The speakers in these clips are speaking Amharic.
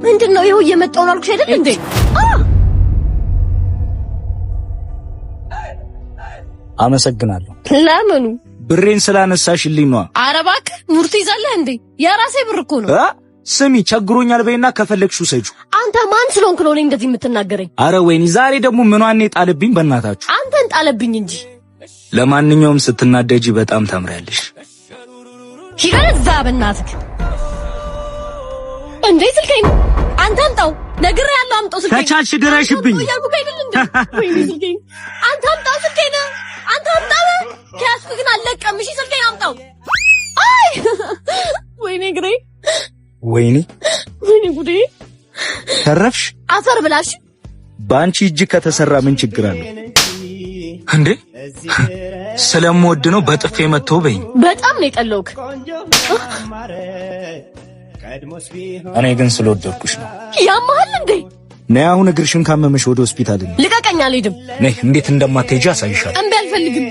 ምንድነው ይሄው እየመጣው ነው አልኩሽ አይደል እንዴ? አመሰግናለሁ። ለምኑ? ብሬን ስላነሳሽልኝ ነው። ኧረ እባክህ ሙርት ይዛለህ እንዴ? የራሴ ብር እኮ ነው። ስሚ ቸግሮኛል በይና ከፈለግሽው ሰጪው። አንተ ማን ስለሆንክ ነው እንደዚህ የምትናገረኝ? አረ ወይኔ ዛሬ ደግሞ ምኗን ጣለብኝ በእናታችሁ። አንተን ጣለብኝ እንጂ። ለማንኛውም ስትናደጂ በጣም ታምሪያለሽ። ይገርዛ በእናትህ እንዴ ስልኬን አንተ አምጣው። ነግሬሃለሁ አምጣው ስልኬን። ተቻልሽ ድረሽብኝ። ወይኔ ስልኬን አንተ አምጣው ስልኬን። አንተ አምጣው። ከያዝኩ ግን አልለቀም። እሺ ስልኬን አምጣው። አይ ወይኔ ግሬ ወይኔ ጉዴ። ተረፍሽ። አፈር ብላሽ። ባንቺ እጅ ከተሰራ ምን ችግር አለ እንዴ? ስለምወድ ነው በጥፌ መተው በይኝ። በጣም ነው የጠለውክ። እኔ ግን ስለወደድኩሽ ነው። ያማል እንዴ? ነይ አሁን እግርሽን ካመመሽ ወደ ሆስፒታል እንሂድ። ልቀቀኝ። አልሄድም። ነይ እንዴት እንደማትሄጂ አሳይሻለሁ። እምቢ አልፈልግም።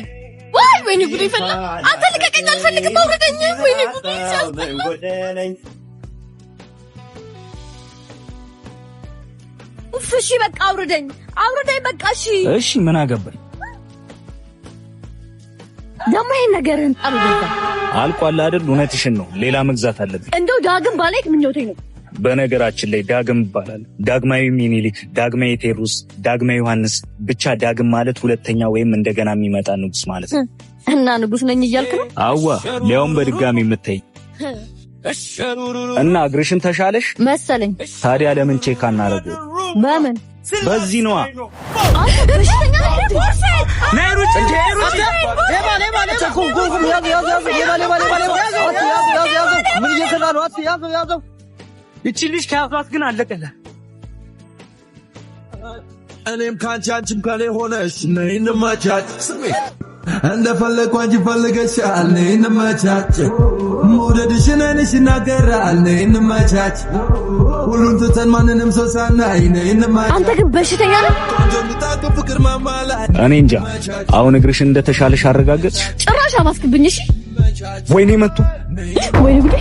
ወይኔ ጉዴ ፈላ። አንተ ልቀቀኝ። አልፈልግም። አውርደኝ። ወይኔ ጉዴ ሲያስጠላ። እሺ በቃ አውርደኝ በቃ። እሺ ምን አገባኝ ደግሞ ይሄን ነገርን አልገዛ አልቋል አይደል? እውነትሽን ነው። ሌላ መግዛት አለብኝ። እንደው ዳግም ባላይክ ምኞቴ ነው። በነገራችን ላይ ዳግም ይባላል። ዳግማዊ ሚኒሊክ፣ ዳግማዊ ቴዎድሮስ፣ ዳግማዊ ዮሐንስ፣ ብቻ ዳግም ማለት ሁለተኛ ወይም እንደገና የሚመጣ ንጉስ ማለት ነው። እና ንጉስ ነኝ እያልክ ነው? አዋ ሊያውም በድጋሚ የምታይ እና እግርሽን ተሻለሽ መሰለኝ። ታዲያ ለምን ቼክ አናረገው? በምን? በዚህ ነዋ። ይቺ ልጅ ከያዟት ግን አለቀለ። እኔም ካንቺ አንቺም ከኔ ሆነሽ ነይ እንመቻች። እንደፈለግኩ አንቺ ፈልገሻል። ነይ እንመቻች። መውደድሽን ዓይንሽ ይናገራል። ነይ እንመቻች። ሁሉን ትተን ማንንም ሰው ሳናይ ነይ እንመቻች። አንተ ግን በሽተኛ ነህ። ፍቅር ማማላይ እኔ እንጃ። አሁን እግርሽን እንደተሻለሽ አረጋገጥሽ? ጭራሽ አባስክብኝ። እሺ ወይኔ መጡ። ወይኔ ጉዴ።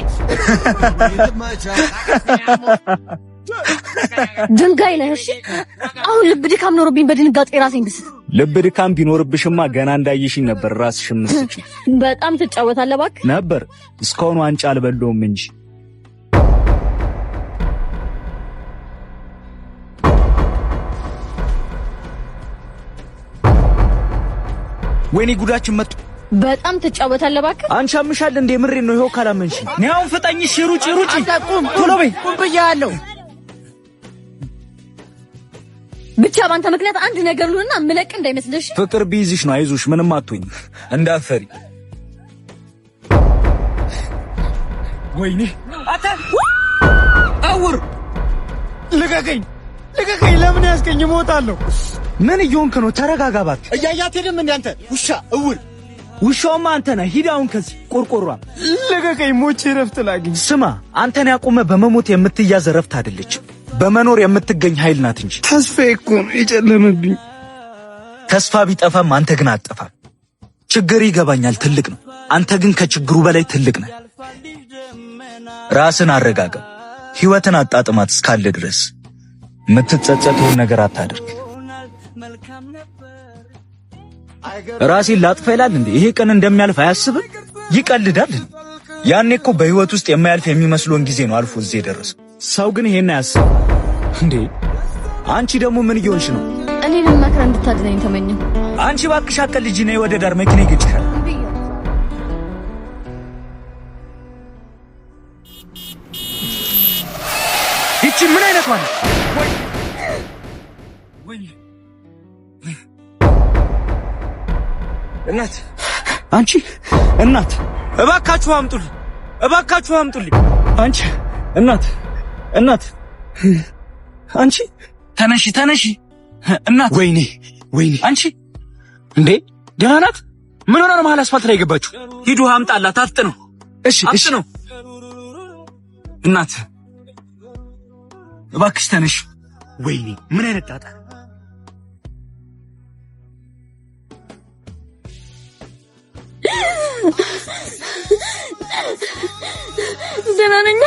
ድንጋይ ነህ። እሺ አሁን ልብ ድካም ኖሮብኝ በድንጋጤ ራሴን ብስት። ልብ ድካም ቢኖርብሽማ ገና እንዳይሽኝ ነበር ራስሽን መስጪ። በጣም ትጫወታለህ እባክህ። ነበር እስካሁን ዋንጫ አልበለውም እንጂ። ወይኔ ጉዳችን መጡ። በጣም ትጫወታለህ እባክህ። አንቺ አምሻል እንደ ምሬን ነው። ይሄው ካላመንሽ ነይ አሁን ፍጠኝ። እሺ ሩጪ ቶሎ በይ። ቁም ብያለሁ። ብቻ ባንተ ምክንያት አንድ ነገር ልሁንና ምለቅ እንዳይመስልሽ። ፍቅር ቢይዝሽ ነው። አይዞሽ ምንም አትሆኝ እንዳፈሪ። ወይኔ አታ አውር ልቀቀኝ። ለምን ያስቀኝ? እሞታለሁ። ምን እየሆንክ ነው? ተረጋጋ እባክህ። እያያት ሄድም እንደ አንተ ውሻ እውር። ውሻውማ አንተ ነህ። ሂድ አሁን ከዚህ ቆርቆሯ። ልቀቀኝ። ሞቼ ረፍት ላግኝ። ስማ አንተን ያቆመ በመሞት የምትያዝ ረፍት አይደለችም፣ በመኖር የምትገኝ ኃይል ናት እንጂ። ተስፋዬ እኮ ነው የጨለመብኝ። ተስፋ ቢጠፋም አንተ ግን አትጠፋም። ችግር ይገባኛል፣ ትልቅ ነው። አንተ ግን ከችግሩ በላይ ትልቅ ነህ። ራስን አረጋጋ። ህይወትን አጣጥማት እስካለ ድረስ የምትጸጸተውን ነገር አታድርግ። ራሴን ላጥፋ ይላል እንዴ? ይሄ ቀን እንደሚያልፍ አያስብም? ይቀልዳል። ያኔ እኮ በህይወት ውስጥ የማያልፍ የሚመስሎን ጊዜ ነው አልፎ እዚህ የደረሰው። ሰው ግን ይሄን አያስብም እንዴ? አንቺ ደግሞ ምን እየሆንሽ ነው? እኔንም መከራ እንድታድነኝ ተመኘው። አንቺ እባክሽ አቀል ልጅ ነይ ወደ ዳር መኪና ይገጭሻል። ይቺ ምን አይነት ማለት ወይ እናት፣ አንቺ እናት እባካችሁ አምጡልኝ። አንቺ እናት አንቺ ተነሺ እናት። ወይኔ አንቺ እንዴ ደህና ናት? ምን ሆነ ነው መሀል አስፋልት ላይ የገባችሁ? ሂዱ አምጣላት። አፍጥነው። እሺ ነው እናት እባክሽ ተነሽ። ወይኔ ምን አይነት ጣጣ! ደህና ነኝ።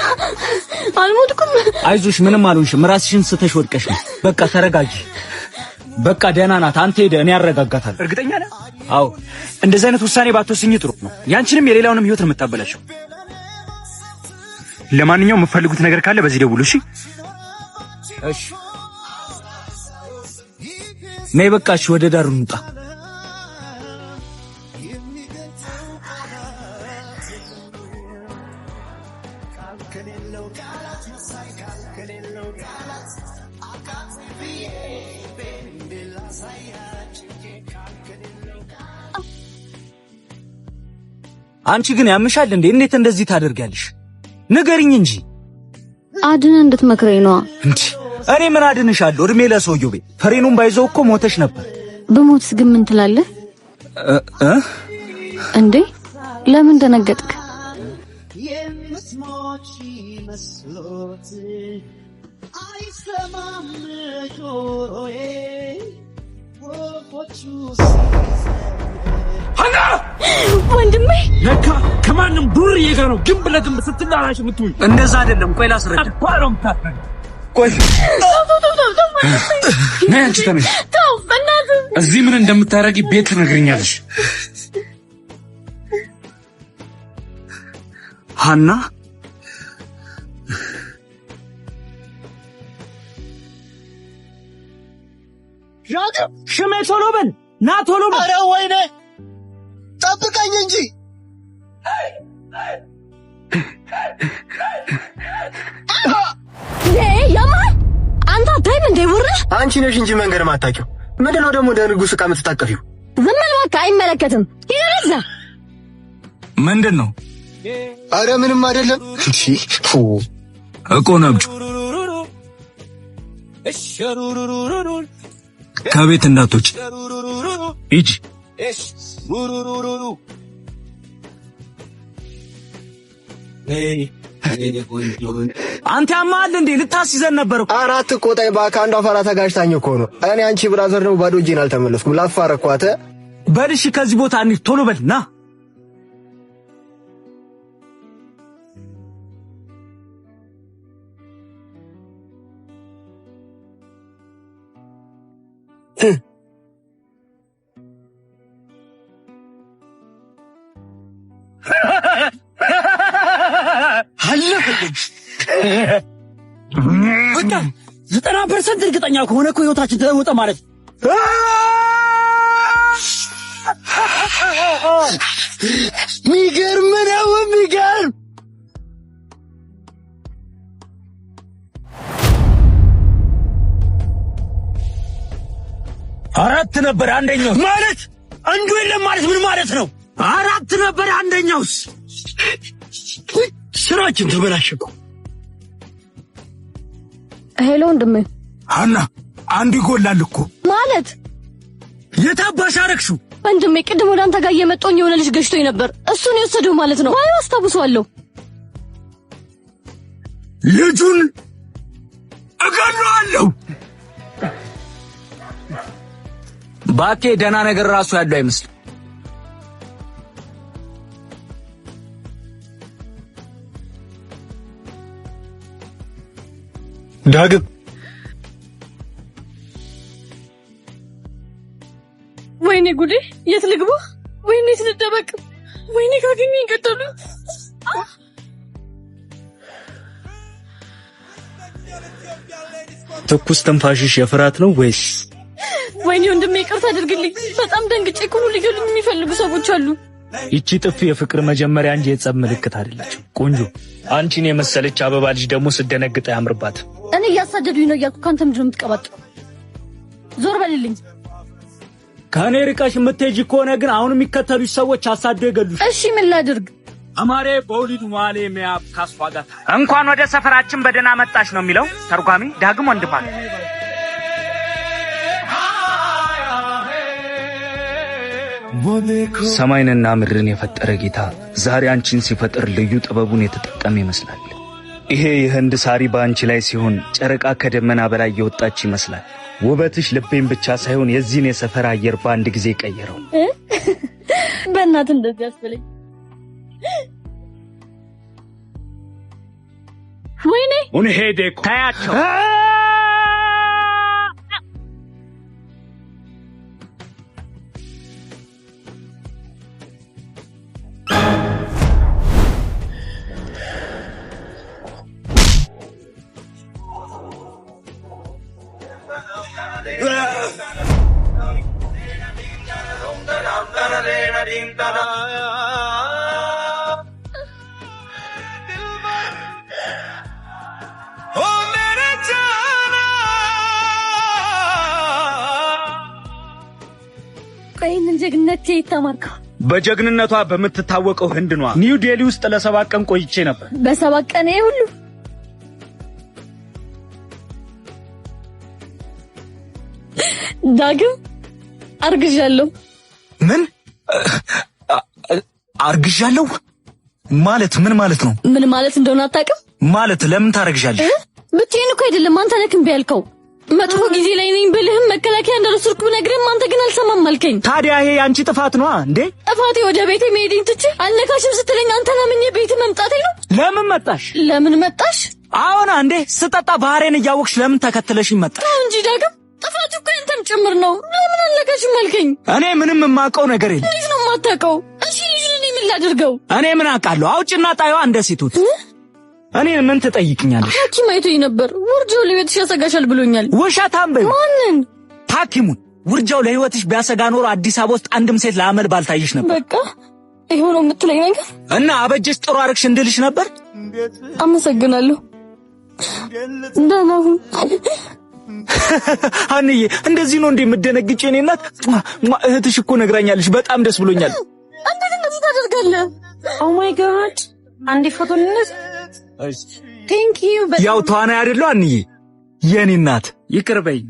አልሞትኩም። አይዞሽ፣ ምንም አልሆንሽም። ራስሽን ስተሽ ወድቀሽ ነው። በቃ ተረጋጊ። በቃ ደህና ናት። አንተ ሄደህ እኔ አረጋጋታለሁ። እርግጠኛ ነህ? አዎ። እንደዚህ አይነት ውሳኔ ባትወስኝ ጥሩ ነው። ያንቺንም የሌላውንም ህይወት ነው የምታበላሽው። ለማንኛውም የምትፈልጉት ነገር ካለ በዚህ ደውሉ። እሺ እሺ። ነይ በቃሽ፣ ወደ ዳሩ እንውጣ። አንቺ ግን ያምሻል እንዴ? እንዴት እንደዚህ ታደርጊያለሽ? ንገሪኝ እንጂ። አድነ እንድትመክረኝ ነው እንዴ? እኔ ምን አድንሻለሁ? እድሜ ለሰውየው ቤት ፍሬኑን ባይዘው እኮ ሞተሽ ነበር። በሞትስ ግን ምን ትላለህ እንዴ? ለምን ደነገጥክ? ሀና ወንድሜ ለካ ከማንም ዱርዬ ጋር ነው ግንብ ለግንብ ስትላላሽ የምትውይ። እንደዛ አይደለም። ቆይ ላስረዳ። አባሮም ታፈን ቆይ ነይ አንቺ ተነሽ። ተው በእናትህ። እዚህ ምን እንደምታረጊ ቤት ትነግሪኛለሽ። ሀና ሽሜ ቶሎ በል ና ቶሎ በል። ኧረ ወይኔ ጠብቀኝ እንጂ ያማል። አንተ አታይም እንዴ? ውርህ አንቺ ነሽ እንጂ መንገድ ማታውቂው። ምንድነው ደግሞ እንደ ንጉሥ ዕቃ የምትታቀፊው? ዝም በል በቃ። አይመለከትም። ይረዛ ምንድን ነው? አረ ምንም አይደለም። እሺ እኮ ነብጩ ከቤት እንዳትወጪ ሂጂ። አንተ ያማል እንዴ? ልታስይዘን ነበር እኮ። አራት ቆጣይ ባካ አንዷ ፈራ ተጋጭታኝ እኮ ነው። እኔ አንቺ ብራዘር ነው ባዶ እጄን አልተመለስኩም። ላፋረኳተ በልሽ ከዚህ ቦታ እንሂድ። ቶሎ በል ና። በቃ 90% እርግጠኛ ከሆነ እኮ ህይወታችን ተለወጠ ማለት ነው። ሚገርም ነው ሚገርም። አራት ነበር አንደኛው ማለት አንዱ የለም ማለት ምን ማለት ነው? አራት ነበር አንደኛውስ? ስራችን ተበላሸ። ሄሎ ወንድሜ። ሀና አንዱ ይጎላል እኮ ማለት የታባሽ አረግሽው? ወንድሜ ቅድም ወደ አንተ ጋር እየመጣሁኝ የሆነ ልጅ ገጭቶኝ ነበር። እሱን የወሰደው ማለት ነው። አይ አስታውሰዋለሁ። ልጁን እገለዋለሁ። ባኬ ደህና ነገር ራሱ ያለው አይመስልም። ዳግም ወይኔ ጉዴ! የት ልግባ? ወይኔ የት ልደበቅ? ወይኔ ካገኘኝ ገደሉ። ትኩስ ትንፋሽሽ የፍርሃት ነው ወይስ? ወይኔ ወንድሜ ይቅርታ አድርግልኝ። በጣም ደንግጬ እኮ ነው። ሊገሉኝ የሚፈልጉ ሰዎች አሉ። ይቺ ጥፊ የፍቅር መጀመሪያ እንጂ የጸብ ምልክት አይደለችም። ቆንጆ አንቺን የመሰለች አበባ ልጅ ደግሞ ስደነግጥ ያምርባት። እኔ እያሳደዱኝ ነው እያልኩ ካንተ ምንድን ነው የምትቀባጥረው? ዞር በልልኝ። ከኔ ርቀሽ የምትሄጂ ከሆነ ግን አሁን የሚከተሉሽ ሰዎች አሳደው ይገሉሽ። እሺ ምን ላድርግ? አማሬ በውሊድ ማሌ ሚያብ ካስፋጋታ እንኳን ወደ ሰፈራችን በደህና መጣሽ ነው የሚለው ተርጓሚ ዳግም ወንድማል። ሰማይንና ምድርን የፈጠረ ጌታ ዛሬ አንቺን ሲፈጥር ልዩ ጥበቡን የተጠቀመ ይመስላል። ይሄ የህንድ ሳሪ በአንቺ ላይ ሲሆን ጨረቃ ከደመና በላይ የወጣች ይመስላል። ውበትሽ ልቤን ብቻ ሳይሆን የዚህን የሰፈር አየር በአንድ ጊዜ ቀየረው። በእናትህ እንደዚህ አስበለኝ። unheede tayacho በጀግንነቷ በምትታወቀው ህንድኗ ኒው ዴሊ ውስጥ ለ7 ቀን ቆይቼ ነበር። በ7 ቀን ሁሉ ዳግም አርግዣለሁ። ምን አርግዣለሁ ማለት ምን ማለት ነው? ምን ማለት እንደሆነ አታውቅም? ማለት ለምን ታረግዣለሽ? ብቻዬን እኮ አይደለም አንተ ነህ እምቢ ያልከው። መጥፎ ጊዜ ላይ ነኝ ብልህም መከላከያ እንደረስኩ ብነግርህም አንተ ግን አልሰማም አልከኝ። ታዲያ ይሄ ያንቺ ጥፋት ነው እንዴ? ጥፋቴ ወደ ቤቴ መሄዴን ትቼ አልነካሽም ስትለኝ አንተና ምን ቤት መምጣቴ ነው? ለምን መጣሽ? ለምን መጣሽ? አሁን እንዴ ስጠጣ ባህሬን እያወቅሽ ለምን ተከትለሽኝ መጣሽ? እንጂ ዳግም ጥፋቱ እኮ አንተም ጭምር ነው። ለምን አልነካሽም አልከኝ? እኔ ምንም የማውቀው ነገር የለም። እንዴት ነው የማታውቀው? እሺ ልጅ ምን ላድርገው? እኔ ምን አውቃለሁ? አውጭና ጣይዋ እንደ ሴቶች እኔ ምን ትጠይቅኛለሽ? ሐኪም አይቶኝ ነበር። ውርጃው ለህይወትሽ ያሰጋሻል ብሎኛል። ውሸታም በይ። ማንን? ሐኪሙን። ውርጃው ለህይወትሽ ቢያሰጋ ኖሮ አዲስ አበባ ውስጥ አንድም ሴት ለአመል ባልታይሽ ነበር። በቃ ይሄው ነው የምትለኝ ነገር? እና አበጀሽ ጥሩ አርክሽ እንድልሽ ነበር። አመሰግናለሁ። ደህና ሁን። አንዬ እንደዚህ ነው እንዴ የምትደነግጪ? እኔ እናት እህትሽ እኮ ነግራኛለሽ። በጣም ደስ ብሎኛል። አንተ ግን እንደዚህ ታደርጋለህ? ኦ ማይ ጋድ! አንዴ ፎቶ ልነሳ። ቴንክ ዩ። ያው ተዋናይ አይደለሁ አንዬ፣ የኔ እናት ይቅርበኝ።